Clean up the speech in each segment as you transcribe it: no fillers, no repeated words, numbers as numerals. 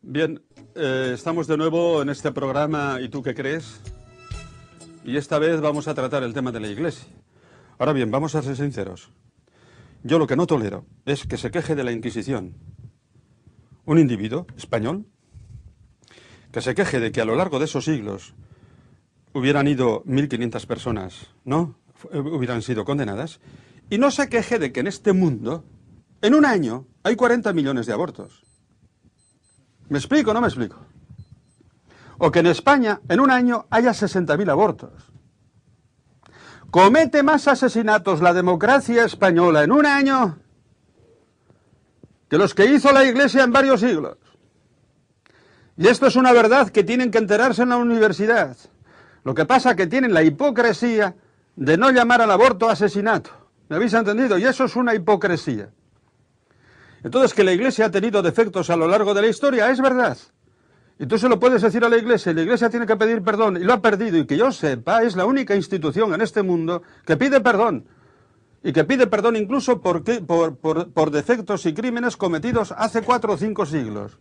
Bien, estamos de nuevo en este programa ¿Y tú qué crees? Y esta vez vamos a tratar el tema de la Iglesia. Ahora bien, vamos a ser sinceros. Yo lo que no tolero es que se queje de la Inquisición un individuo español, que se queje de que a lo largo de esos siglos hubieran ido 1.500 personas, ¿no? Hubieran sido condenadas, y no se queje de que en este mundo, en un año, hay 40 millones de abortos. ¿Me explico o no me explico? O que en España, en un año, haya 60.000 abortos. Comete más asesinatos la democracia española en un año que los que hizo la Iglesia en varios siglos. Y esto es una verdad que tienen que enterarse en la universidad. Lo que pasa es que tienen la hipocresía de no llamar al aborto asesinato. ¿Me habéis entendido? Y eso es una hipocresía. Entonces, que la Iglesia ha tenido defectos a lo largo de la historia, es verdad. Y tú se lo puedes decir a la Iglesia, y la Iglesia tiene que pedir perdón, y lo ha perdido, y que yo sepa, es la única institución en este mundo que pide perdón. Y que pide perdón incluso por defectos y crímenes cometidos hace 4 o 5 siglos.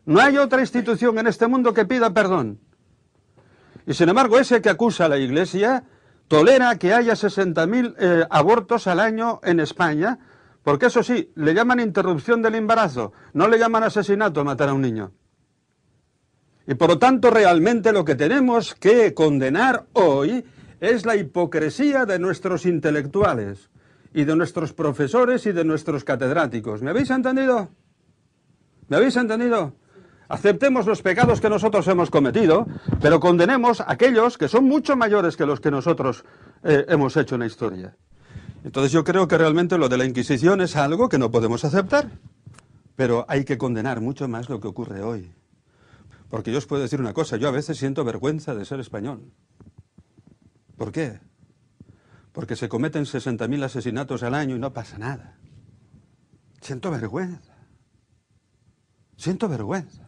No hay otra institución en este mundo que pida perdón. Y sin embargo, ese que acusa a la Iglesia tolera que haya 60.000 abortos al año en España, porque eso sí, le llaman interrupción del embarazo, no le llaman asesinato a matar a un niño. Y por lo tanto, realmente lo que tenemos que condenar hoy es la hipocresía de nuestros intelectuales y de nuestros profesores y de nuestros catedráticos. ¿Me habéis entendido? ¿Me habéis entendido? Aceptemos los pecados que nosotros hemos cometido, pero condenemos a aquellos que son mucho mayores que los que nosotros hemos hecho en la historia. Entonces yo creo que realmente lo de la Inquisición es algo que no podemos aceptar, pero hay que condenar mucho más lo que ocurre hoy. Porque yo os puedo decir una cosa, yo a veces siento vergüenza de ser español. ¿Por qué? Porque se cometen 60.000 asesinatos al año y no pasa nada. Siento vergüenza. Siento vergüenza.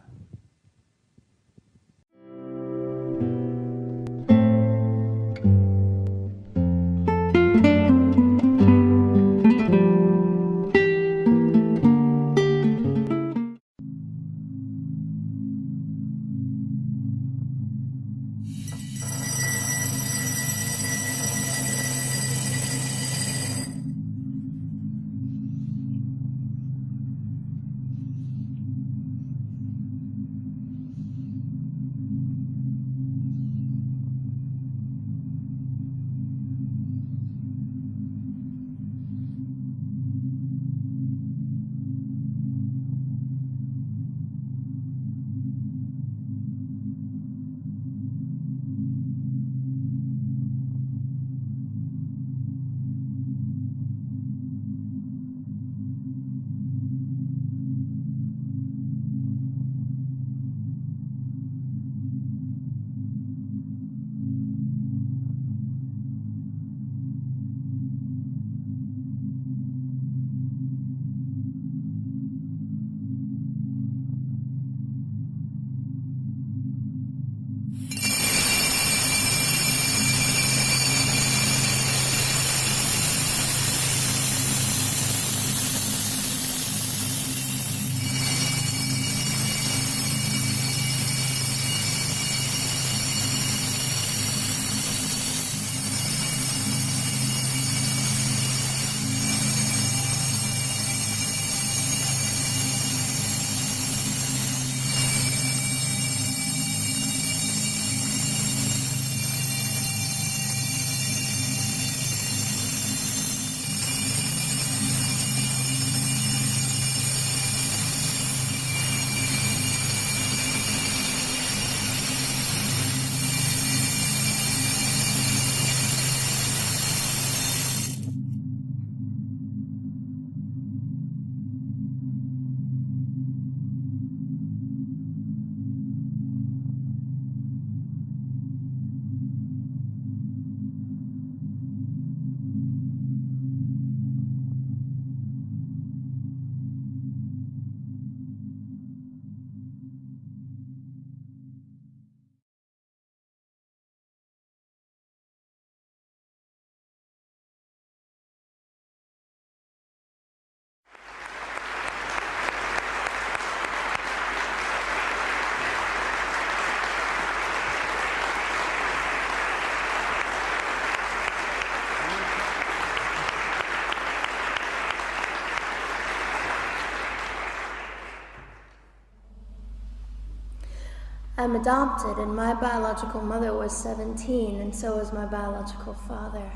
I'm adopted, and my biological mother was 17, and so was my biological father.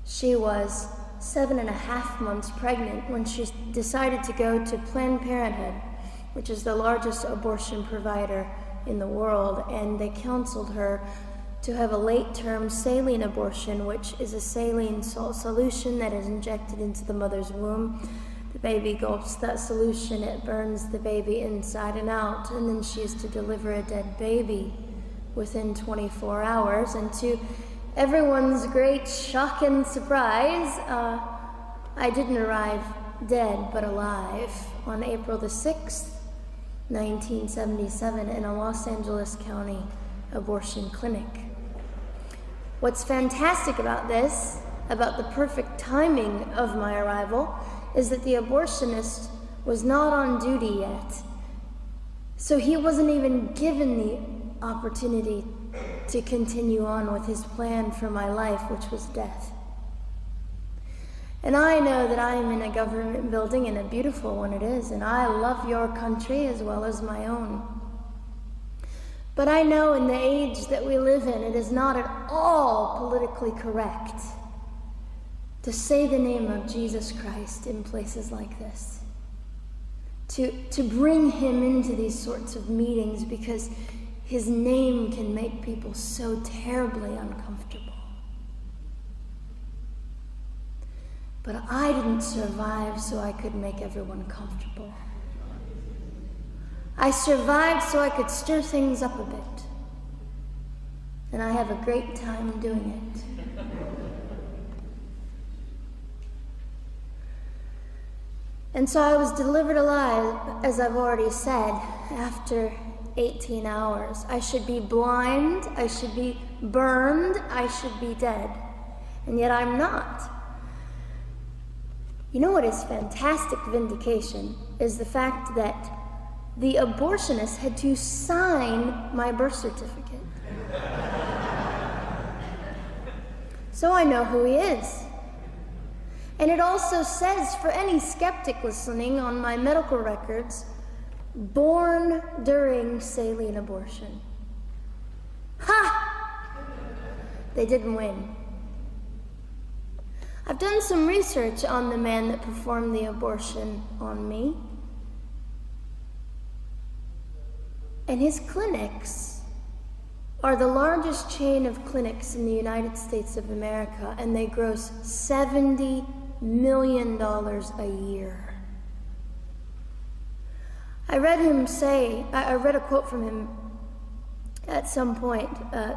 She was 7.5 months pregnant when she decided to go to Planned Parenthood, which is the largest abortion provider in the world, and they counseled her to have a late-term saline abortion, which is a saline salt solution that is injected into the mother's womb. The baby gulps that solution, it burns the baby inside and out, and then she is to deliver a dead baby within 24 hours. And to everyone's great shock and surprise, I didn't arrive dead but alive on April the 6th, 1977, in a Los Angeles County abortion clinic. What's fantastic about this, about the perfect timing of my arrival, is that the abortionist was not on duty yet. So he wasn't even given the opportunity to continue on with his plan for my life, which was death. And I know that I am in a government building, and a beautiful one it is, and I love your country as well as my own. But I know in the age that we live in, it is not at all politically correct to say the name of Jesus Christ in places like this. To bring him into these sorts of meetings, because his name can make people so terribly uncomfortable. But I didn't survive so I could make everyone comfortable. I survived so I could stir things up a bit. And I have a great time doing it. And so I was delivered alive, as I've already said, after 18 hours. I should be blind, I should be burned, I should be dead. And yet I'm not. You know what is fantastic vindication is the fact that the abortionist had to sign my birth certificate. So I know who he is. And it also says, for any skeptic listening, on my medical records, born during saline abortion. Ha! They didn't win. I've done some research on the man that performed the abortion on me. And his clinics are the largest chain of clinics in the United States of America, and they gross $70 million a year. I read a quote from him at some point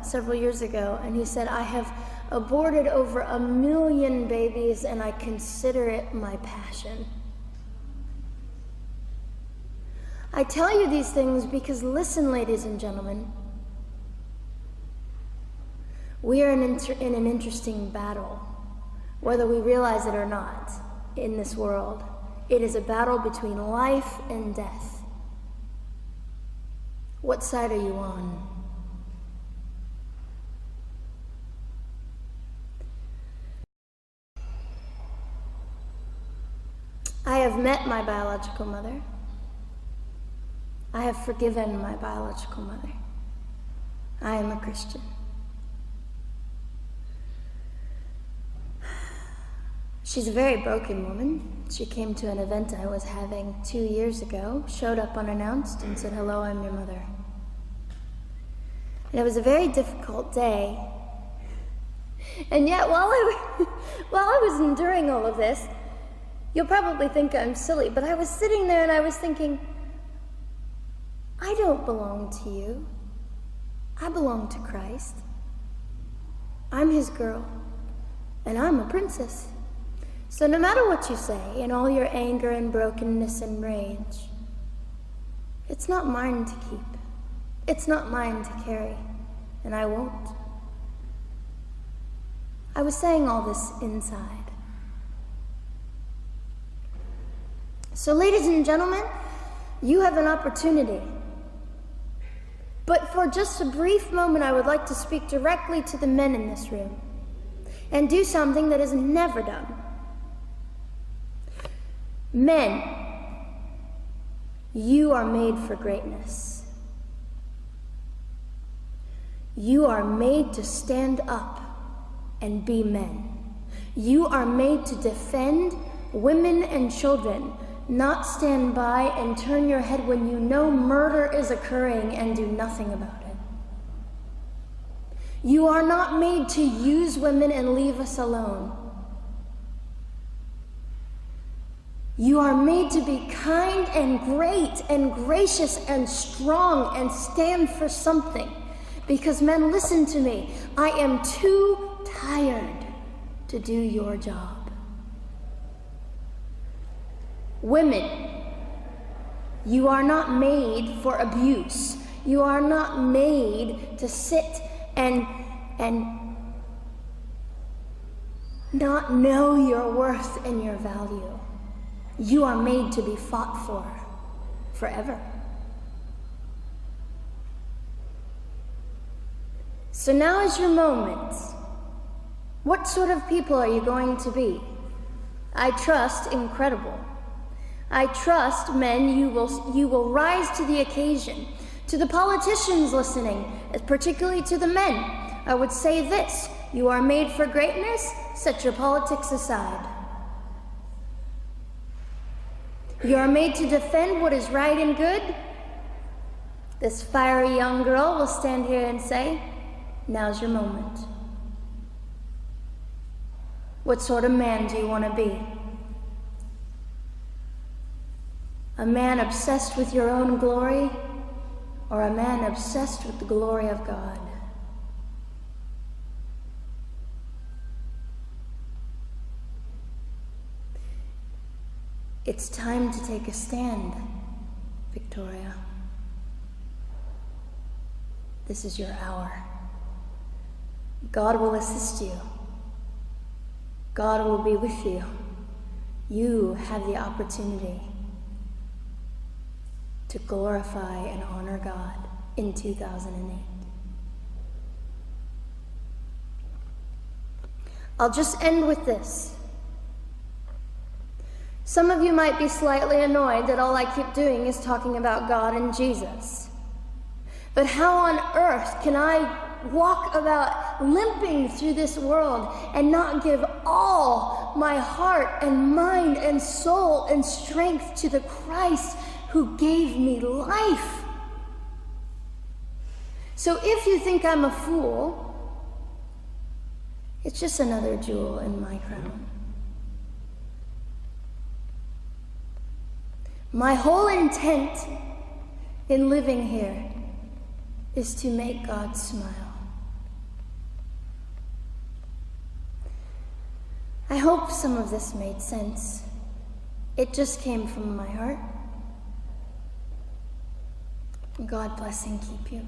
several years ago, and he said, "I have aborted over 1 million babies, and I consider it my passion." I tell you these things because, listen, ladies and gentlemen, we are in an interesting battle, whether we realize it or not, in this world. It is a battle between life and death. What side are you on? I have met my biological mother. I have forgiven my biological mother. I am a Christian. She's a very broken woman. She came to an event I was having 2 years ago, showed up unannounced, and said, "Hello, I'm your mother." And it was a very difficult day. And yet, while I was enduring all of this, you'll probably think I'm silly, but I was sitting there and I was thinking, I don't belong to you. I belong to Christ. I'm his girl, and I'm a princess. So no matter what you say, in all your anger and brokenness and rage, it's not mine to keep. It's not mine to carry, and I won't. I was saying all this inside. So, ladies and gentlemen, you have an opportunity. But for just a brief moment, I would like to speak directly to the men in this room and do something that is never done. Men, you are made for greatness. You are made to stand up and be men. You are made to defend women and children, not stand by and turn your head when you know murder is occurring and do nothing about it. You are not made to use women and leave us alone. You are made to be kind and great and gracious and strong and stand for something. Because men, listen to me, I am too tired to do your job. Women, you are not made for abuse. You are not made to sit and not know your worth and your value. You are made to be fought for forever. So now is your moment. What sort of people are you going to be? I trust incredible. I trust, men, you will rise to the occasion. To the politicians listening, particularly to the men, I would say this: you are made for greatness, set your politics aside. You are made to defend what is right and good. This fiery young girl will stand here and say, now's your moment. What sort of man do you want to be? A man obsessed with your own glory, or a man obsessed with the glory of God? It's time to take a stand, Victoria. This is your hour. God will assist you. God will be with you. You have the opportunity to glorify and honor God in 2008. I'll just end with this. Some of you might be slightly annoyed that all I keep doing is talking about God and Jesus. But how on earth can I walk about limping through this world and not give all my heart and mind and soul and strength to the Christ who gave me life? So if you think I'm a fool, it's just another jewel in my crown. My whole intent in living here is to make God smile. I hope some of this made sense. It just came from my heart. God bless and keep you.